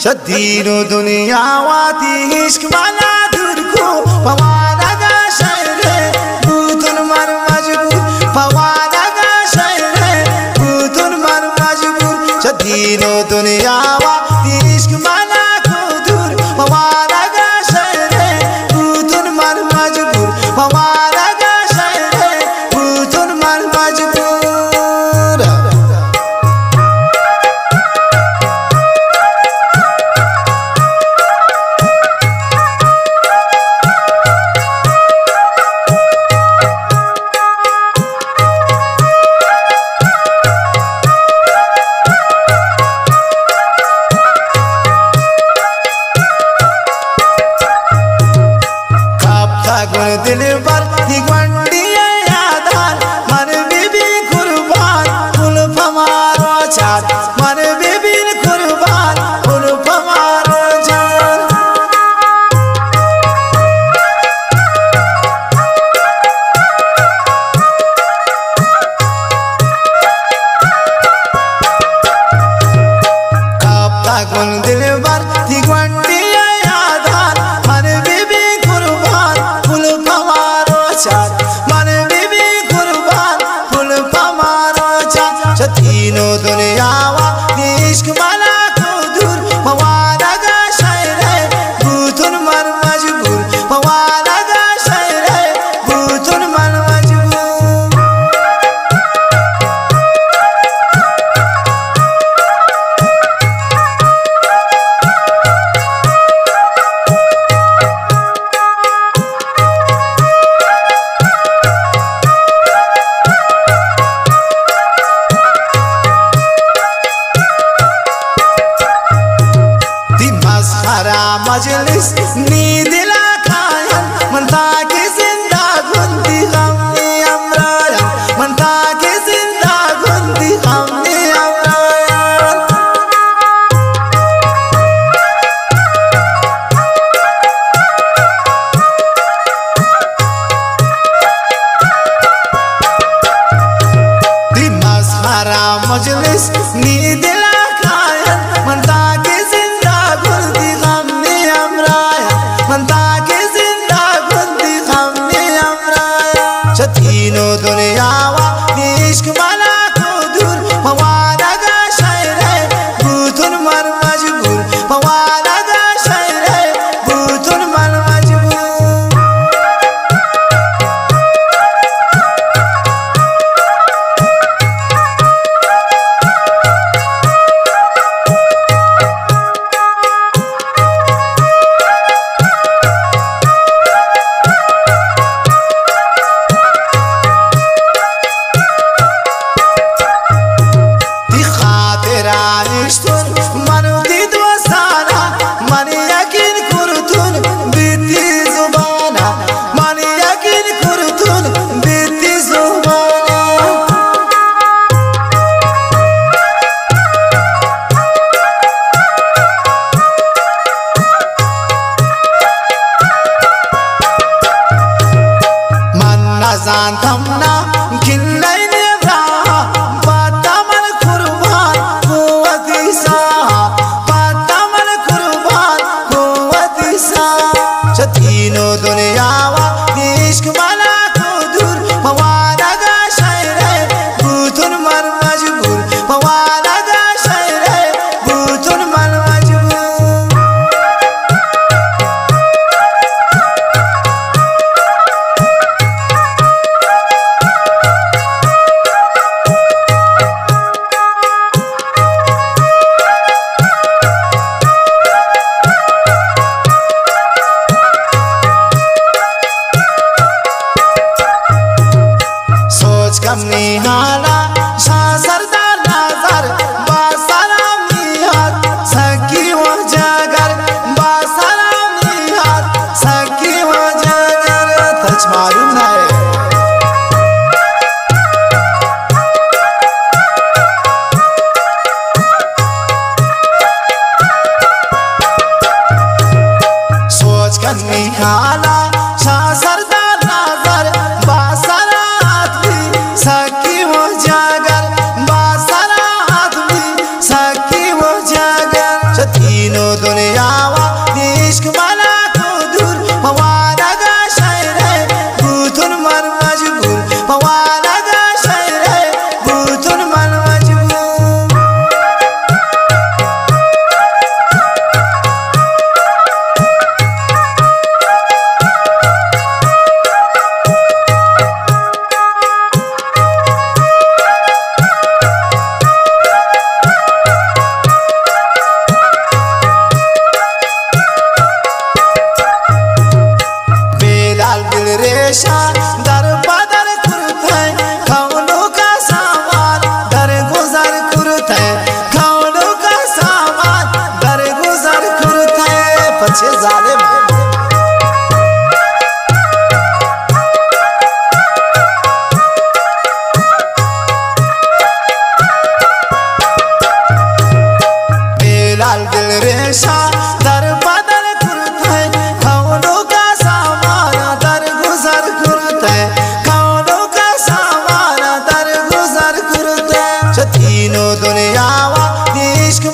शदीनो दुनिया वाती इश्क वाला दूर को पवाना का शहर बुतुन मर मजबूर पवाना का शहर बुतुन मर मजबूर शदीनो दुनिया वाती इश्क वाला को दूर पवाना का शहर बुतुन मर मजबूर पवाना का शहर बुतुन मर मजबूर दिल पर दिगवंडी यादार मन बीबी कुर्बान फुल फमारो चार मन बीबी कुर्बान फुल फमारो चार कब तक दिल पर दिगवंडी यादार मन बीबी मन बीबी कुर्बान फुल पमारो चार शदीनो दुनिया वाती इश्क वाला को दूर पवाना का शहर बुतुन मर मजबूर पवाना का शहर बुतुन मर मजबूर मजलिस नींद ला खायन मन था के जिंदा गुंदी हमने अमरायन मन था के जिंदा गुंदी हमने अमरायन दी मस्खरा मजलिस नींद ला खायन मन था के जिंदा गुंदी मन जालिम बेलाल दिल रेशा दर बदर करते कौनों का सामान दर गुजर करते कौनों का सामान दर गुजर करते तीनों दुनिया वा इश्क